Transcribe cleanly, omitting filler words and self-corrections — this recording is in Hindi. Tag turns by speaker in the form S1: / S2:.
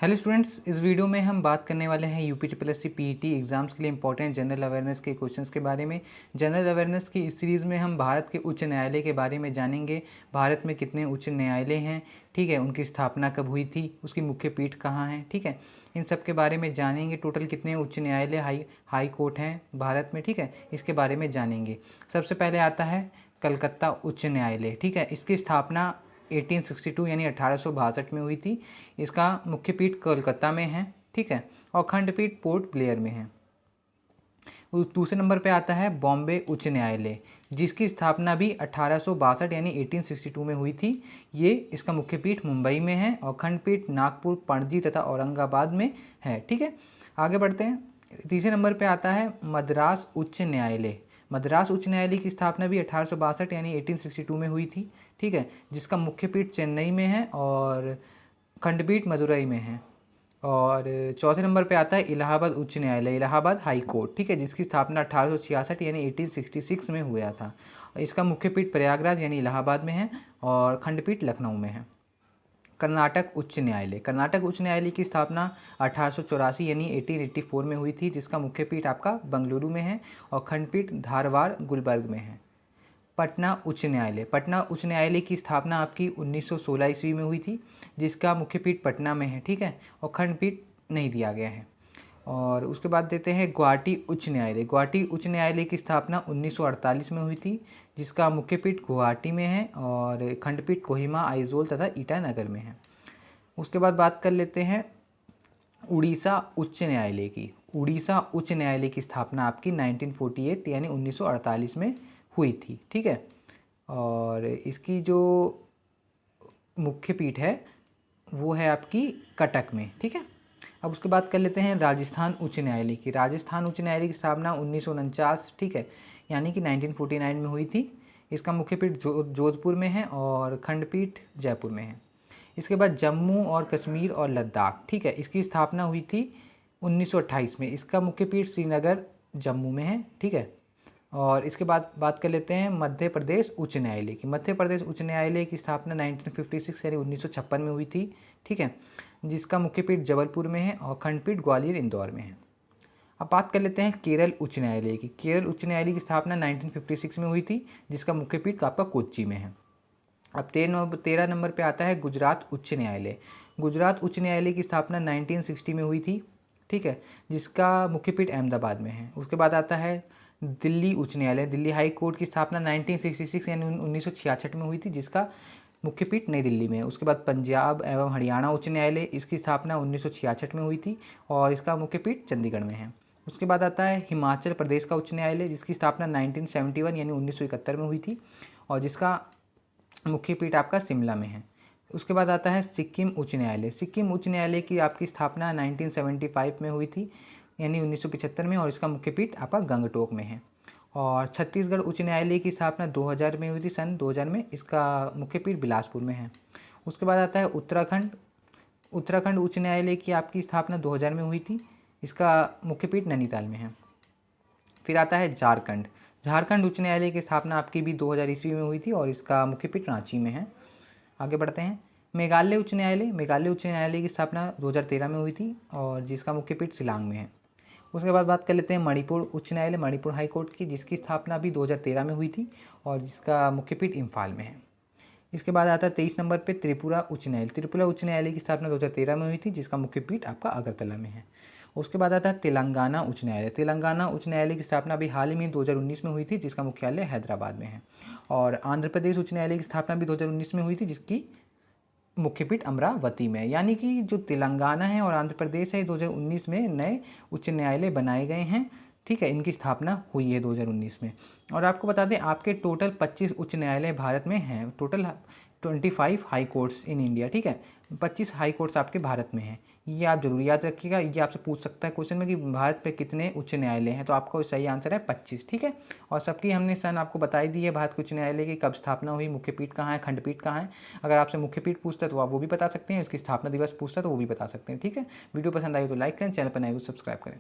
S1: हेलो स्टूडेंट्स, इस वीडियो में हम बात करने वाले हैं यूपी ट्रिपल पीईटी एग्जाम्स के लिए इंपॉर्टेंट जनरल अवेयरनेस के क्वेश्चंस के बारे में। जनरल अवेयरनेस की इस सीरीज़ में हम भारत के उच्च न्यायालय के बारे में जानेंगे। भारत में कितने उच्च न्यायालय हैं, ठीक है, उनकी स्थापना कब हुई थी, उसकी मुख्य पीठ कहाँ है, ठीक है, इन सब के बारे में जानेंगे। टोटल कितने उच्च न्यायालय हाई कोर्ट हैं भारत में, ठीक है, इसके बारे में जानेंगे। सबसे पहले आता है कलकत्ता उच्च न्यायालय, ठीक है। इसकी स्थापना 1862 यानी 1862 में हुई थी। इसका मुख्य पीठ कोलकाता में है, ठीक है, और खंडपीठ पोर्ट ब्लेयर में है। दूसरे नंबर पे आता है बॉम्बे उच्च न्यायालय, जिसकी स्थापना भी 1862 यानी 1862 में हुई थी। ये इसका मुख्य पीठ मुंबई में है और खंडपीठ नागपुर, पणजी तथा औरंगाबाद में है, ठीक है। आगे बढ़ते हैं। तीसरे नंबर पे आता है मद्रास उच्च न्यायालय। मद्रास उच्च न्यायालय की स्थापना भी 1862 यानी 1862 में हुई थी, ठीक है, जिसका मुख्य पीठ चेन्नई में है और खंडपीठ मदुरई में है। और चौथे नंबर पे आता है इलाहाबाद उच्च न्यायालय, इलाहाबाद हाई कोर्ट, ठीक है, जिसकी स्थापना 1866 यानी 1866 में हुआ था। इसका मुख्य पीठ प्रयागराज यानी इलाहाबाद में है और खंडपीठ लखनऊ में है। कर्नाटक उच्च न्यायालय, कर्नाटक उच्च न्यायालय की स्थापना 1884 यानी 1884 में हुई थी, जिसका मुख्य पीठ आपका बंगलुरु में है और खंडपीठ धारवाड़ गुलबर्ग में है। पटना उच्च न्यायालय, पटना उच्च न्यायालय की स्थापना आपकी 1916 ईस्वी में हुई थी, जिसका मुख्य पीठ पटना में है, ठीक है, और खंडपीठ नहीं दिया गया है। और उसके बाद देते हैं गुवाहाटी उच्च न्यायालय। गुवाहाटी उच्च न्यायालय की स्थापना 1948 में हुई थी, जिसका मुख्य पीठ गुवाहाटी में है और खंडपीठ कोहिमा, आइजोल तथा ईटानगर में है। उसके बाद बात कर लेते हैं उड़ीसा उच्च न्यायालय की। उड़ीसा उच्च न्यायालय की स्थापना आपकी 1948 यानी 1948 में हुई थी, ठीक है, और इसकी जो मुख्य पीठ है वो है आपकी कटक में, ठीक है। अब उसके बाद कर लेते हैं राजस्थान उच्च न्यायालय की। राजस्थान उच्च न्यायालय की स्थापना 1949, ठीक है, यानी कि 1949 में हुई थी। इसका मुख्य पीठ जोधपुर में है और खंडपीठ जयपुर में है। इसके बाद जम्मू और कश्मीर और लद्दाख, ठीक है, इसकी स्थापना हुई थी 1928 में। इसका मुख्य पीठ श्रीनगर जम्मू में है, ठीक है। और इसके बाद बात कर लेते हैं मध्य प्रदेश उच्च न्यायालय की। मध्य प्रदेश उच्च न्यायालय की स्थापना 1956 यानी 1956 में हुई थी, ठीक है, जिसका मुख्य पीठ जबलपुर में है और खंडपीठ ग्वालियर इंदौर में है। अब बात कर लेते हैं केरल उच्च न्यायालय की। केरल उच्च न्यायालय की स्थापना 1956 में हुई थी, जिसका मुख्य पीठ आपका कोच्चि में है। अब 13 नंबर पे आता है गुजरात उच्च न्यायालय। गुजरात उच्च न्यायालय की स्थापना 1960 में हुई थी, ठीक है, जिसका मुख्य पीठ अहमदाबाद में है। उसके बाद आता है दिल्ली उच्च न्यायालय। दिल्ली हाई कोर्ट की स्थापना 1966 यानी 1966 में हुई थी, जिसका मुख्य पीठ नई दिल्ली में है। उसके बाद पंजाब एवं हरियाणा उच्च न्यायालय, इसकी स्थापना 1966 में हुई थी और इसका मुख्य पीठ चंडीगढ़ में है। उसके बाद आता है हिमाचल प्रदेश का उच्च न्यायालय, जिसकी स्थापना 1971 यानी 1971 में हुई थी और जिसका मुख्य पीठ आपका शिमला में है। उसके बाद आता है सिक्किम उच्च न्यायालय। सिक्किम उच्च न्यायालय की आपकी स्थापना 1975 में हुई थी यानी 1975 में और इसका मुख्य पीठ आपका गंगटोक में है। और छत्तीसगढ़ उच्च न्यायालय की स्थापना 2000 में हुई थी, सन 2000 में, इसका मुख्य पीठ बिलासपुर में है। उसके बाद आता है उत्तराखंड। उत्तराखंड उच्च न्यायालय की आपकी स्थापना 2000 में हुई थी, इसका मुख्य पीठ नैनीताल में है। फिर आता है झारखंड। झारखंड उच्च न्यायालय की स्थापना आपकी भी 2000 ईस्वी में हुई थी और इसका मुख्य पीठ रांची में है। आगे बढ़ते हैं मेघालय उच्च न्यायालय। मेघालय उच्च न्यायालय की स्थापना 2013 में हुई थी और जिसका मुख्य पीठ शिलांग में है। उसके बाद बात कर लेते हैं मणिपुर उच्च न्यायालय, मणिपुर हाई कोर्ट की, जिसकी स्थापना भी 2013 में हुई थी और जिसका मुख्य पीठ इम्फाल में है। इसके बाद आता है 23 नंबर पे त्रिपुरा उच्च न्यायालय। त्रिपुरा उच्च न्यायालय की स्थापना 2013 में हुई थी, जिसका मुख्य पीठ आपका अगरतला में है। उसके बाद आता है तेलंगाना उच्च न्यायालय। तेलंगाना उच्च न्यायालय की स्थापना अभी हाल ही में 2019 में हुई थी, जिसका मुख्यालय हैदराबाद में है। और आंध्र प्रदेश उच्च न्यायालय की स्थापना भी 2019 में हुई थी, जिसकी मुख्य पीठ अमरावती में है। यानी कि जो तेलंगाना है और आंध्र प्रदेश है, 2019 में नए उच्च न्यायालय बनाए गए हैं, ठीक है, इनकी स्थापना हुई है 2019 में। और आपको बता दें आपके टोटल 25 उच्च न्यायालय भारत में हैं। Total 25 high courts in India, ठीक है, 25 हाई कोर्ट्स आपके भारत में हैं। ये आप जरूर याद रखिएगा। ये आपसे पूछ सकता है क्वेश्चन में कि भारत पे कितने उच्च न्यायालय हैं, तो आपका सही आंसर है 25, ठीक है। और सबकी हमने सन आपको बताई दी है, भारत के उच्च न्यायालय की कब स्थापना हुई, मुख्य पीठ कहाँ है, खंडपीठ कहाँ है। अगर आपसे मुख्य पीठ पूछता है तो आप वो भी बता सकते हैं, इसकी स्थापना दिवस पूछता है तो वो भी बता सकते हैं, ठीक है। वीडियो पसंद आई तो लाइक करें, चैनल पर नए हो तो सब्सक्राइब करें।